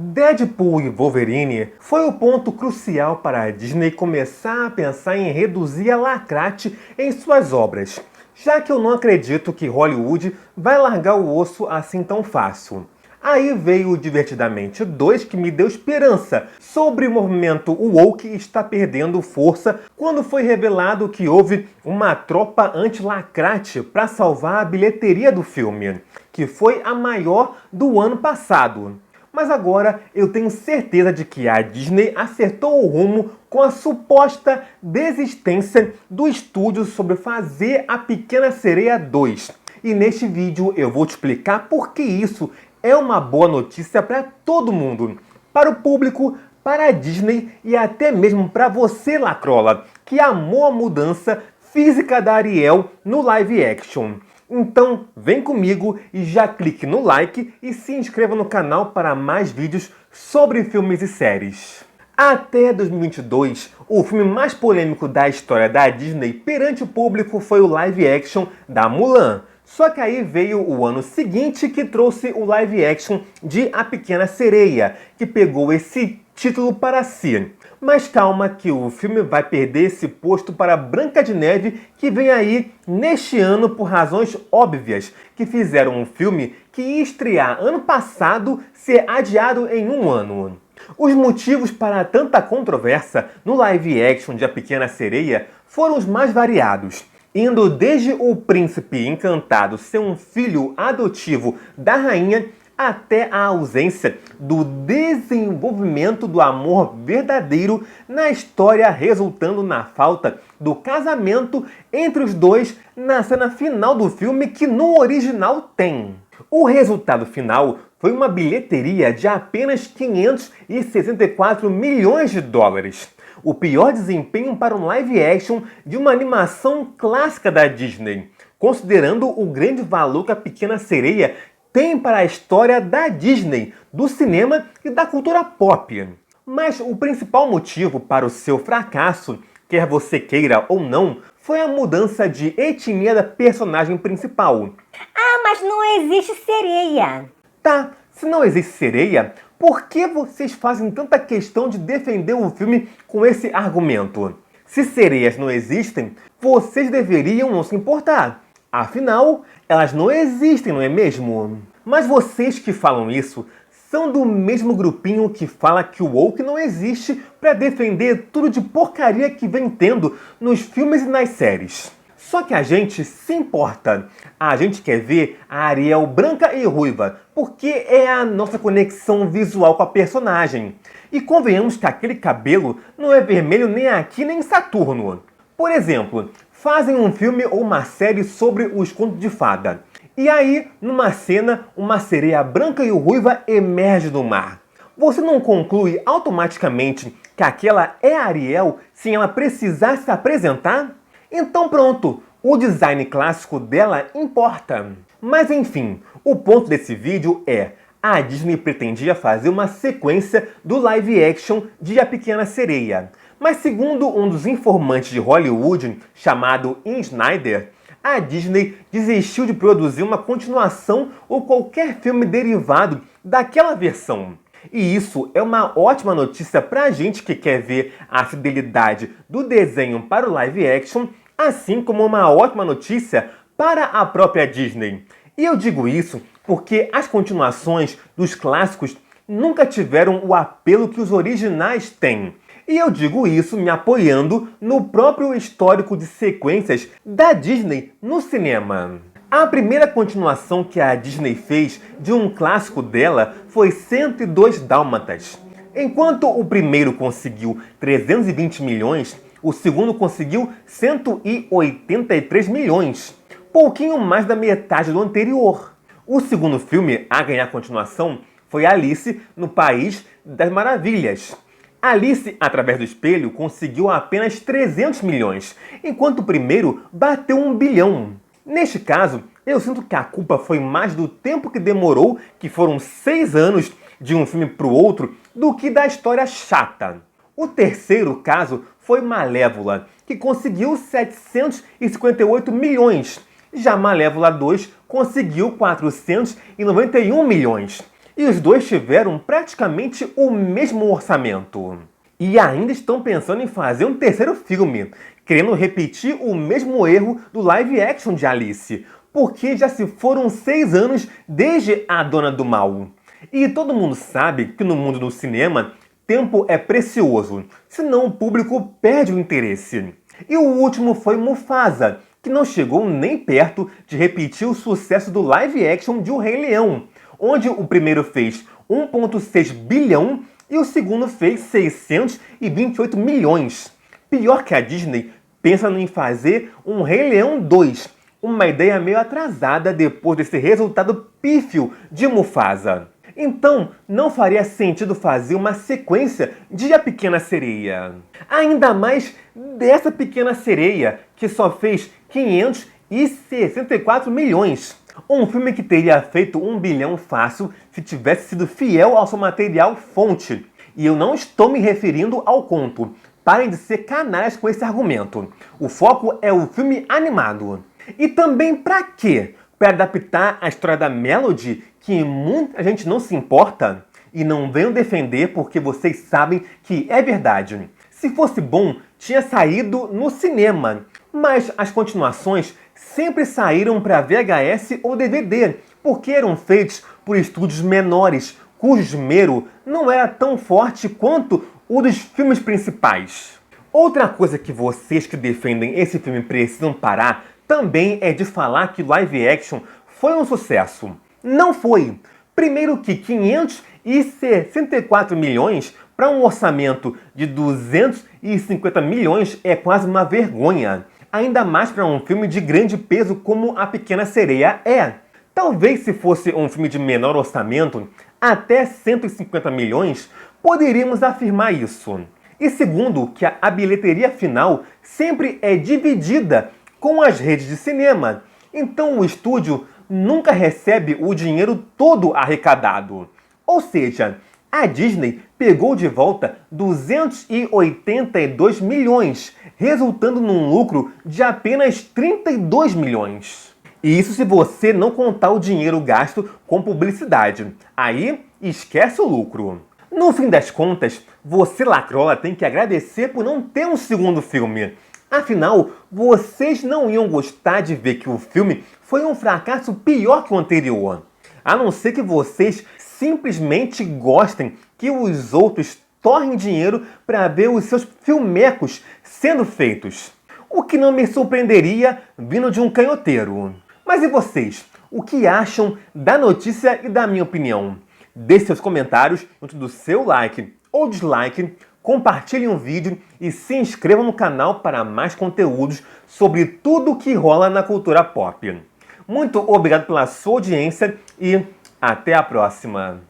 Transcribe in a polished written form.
Deadpool e Wolverine foi o ponto crucial para a Disney começar a pensar em reduzir a lacrate em suas obras, já que eu não acredito que Hollywood vai largar o osso assim tão fácil. Aí veio o Divertidamente 2, que me deu esperança sobre o movimento woke está perdendo força quando foi revelado que houve uma tropa anti-lacrate para salvar a bilheteria do filme, que foi a maior do ano passado. Mas agora eu tenho certeza de que a Disney acertou o rumo com a suposta desistência do estúdio sobre fazer A Pequena Sereia 2. E neste vídeo eu vou te explicar por que isso é uma boa notícia para todo mundo. Para o público, para a Disney e até mesmo para você, Lacrola, que amou a mudança física da Ariel no live action. Então vem comigo e já clique no like e se inscreva no canal para mais vídeos sobre filmes e séries. Até 2022, o filme mais polêmico da história da Disney perante o público foi o live action da Mulan. Só que aí veio o ano seguinte que trouxe o live action de A Pequena Sereia, que pegou esse título para si. Mas calma que o filme vai perder esse posto para Branca de Neve, que vem aí neste ano por razões óbvias, que fizeram um filme que ia estrear ano passado ser adiado em um ano. Os motivos para tanta controvérsia no live action de A Pequena Sereia foram os mais variados, indo desde o príncipe encantado ser um filho adotivo da rainha até a ausência do desenvolvimento do amor verdadeiro na história, resultando na falta do casamento entre os dois na cena final do filme, que no original tem. O resultado final foi uma bilheteria de apenas 564 milhões de dólares. O pior desempenho para um live action de uma animação clássica da Disney, considerando o grande valor que A Pequena Sereia tem para a história da Disney, do cinema e da cultura pop. Mas o principal motivo para o seu fracasso, quer você queira ou não, foi a mudança de etnia da personagem principal. Ah, mas não existe sereia. Tá, se não existe sereia, por que vocês fazem tanta questão de defender o filme com esse argumento? Se sereias não existem, vocês deveriam não se importar. Afinal, elas não existem, não é mesmo? Mas vocês que falam isso são do mesmo grupinho que fala que o woke não existe para defender tudo de porcaria que vem tendo nos filmes e nas séries. Só que a gente se importa. A gente quer ver a Ariel branca e ruiva, porque é a nossa conexão visual com a personagem. E convenhamos que aquele cabelo não é vermelho nem aqui nem em Saturno. Por exemplo, fazem um filme ou uma série sobre os contos de fada. E aí, numa cena, uma sereia branca e ruiva emerge do mar. Você não conclui automaticamente que aquela é a Ariel sem ela precisar se apresentar? Então pronto, o design clássico dela importa. Mas enfim, o ponto desse vídeo é: a Disney pretendia fazer uma sequência do live action de A Pequena Sereia. Mas segundo um dos informantes de Hollywood, chamado Ian Snyder, a Disney desistiu de produzir uma continuação ou qualquer filme derivado daquela versão. E isso é uma ótima notícia pra gente que quer ver a fidelidade do desenho para o live action, assim como uma ótima notícia para a própria Disney. E eu digo isso porque as continuações dos clássicos nunca tiveram o apelo que os originais têm. E eu digo isso me apoiando no próprio histórico de sequências da Disney no cinema. A primeira continuação que a Disney fez de um clássico dela foi 102 Dálmatas. Enquanto o primeiro conseguiu 320 milhões, o segundo conseguiu 183 milhões, pouquinho mais da metade do anterior. O segundo filme a ganhar continuação foi Alice no País das Maravilhas. Alice, através do espelho, conseguiu apenas 300 milhões, enquanto o primeiro bateu 1 bilhão. Neste caso, eu sinto que a culpa foi mais do tempo que demorou, que foram 6 anos de um filme para o outro, do que da história chata. O terceiro caso foi Malévola, que conseguiu 758 milhões. Já Malévola 2 conseguiu 491 milhões. e os dois tiveram praticamente o mesmo orçamento. E ainda estão pensando em fazer um terceiro filme, querendo repetir o mesmo erro do live action de Alice, porque já se foram 6 anos desde A Dona do Mal. E todo mundo sabe que no mundo do cinema, tempo é precioso, senão o público perde o interesse. E o último foi Mufasa, que não chegou nem perto de repetir o sucesso do live action de O Rei Leão, onde o primeiro fez 1,6 bilhão e o segundo fez 628 milhões. Pior que a Disney pensa em fazer um Rei Leão 2, uma ideia meio atrasada depois desse resultado pífio de Mufasa. Então, não faria sentido fazer uma sequência de A Pequena Sereia. Ainda mais dessa Pequena Sereia, que só fez 564 milhões. Um filme que teria feito 1 bilhão fácil se tivesse sido fiel ao seu material fonte. E eu não estou me referindo ao conto. Parem de ser canalhas com esse argumento. O foco é o filme animado. E também pra quê? Para adaptar a história da Melody, que muita gente não se importa? E não venham defender porque vocês sabem que é verdade. Se fosse bom, tinha saído no cinema. Mas as continuações sempre saíram para VHS ou DVD, porque eram feitos por estúdios menores, cujo esmero não era tão forte quanto o dos filmes principais. Outra coisa que vocês que defendem esse filme precisam parar também é de falar que live action foi um sucesso. Não foi. Primeiro que 564 milhões para um orçamento de 250 milhões é quase uma vergonha. Ainda mais para um filme de grande peso como A Pequena Sereia é. Talvez se fosse um filme de menor orçamento, até 150 milhões, poderíamos afirmar isso. E segundo, que a bilheteria final sempre é dividida com as redes de cinema. Então o estúdio nunca recebe o dinheiro todo arrecadado. Ou seja, a Disney pegou de volta 282 milhões, resultando num lucro de apenas 32 milhões. E isso se você não contar o dinheiro gasto com publicidade. Aí, esquece o lucro. No fim das contas, você, Lacrola, tem que agradecer por não ter um segundo filme. Afinal, vocês não iam gostar de ver que o filme foi um fracasso pior que o anterior. A não ser que vocês simplesmente gostem que os outros torrem dinheiro para ver os seus filmecos sendo feitos. O que não me surpreenderia vindo de um canhoteiro. Mas e vocês? O que acham da notícia e da minha opinião? Deixe seus comentários junto do seu like ou dislike, compartilhem o vídeo e se inscrevam no canal para mais conteúdos sobre tudo o que rola na cultura pop. Muito obrigado pela sua audiência e até a próxima!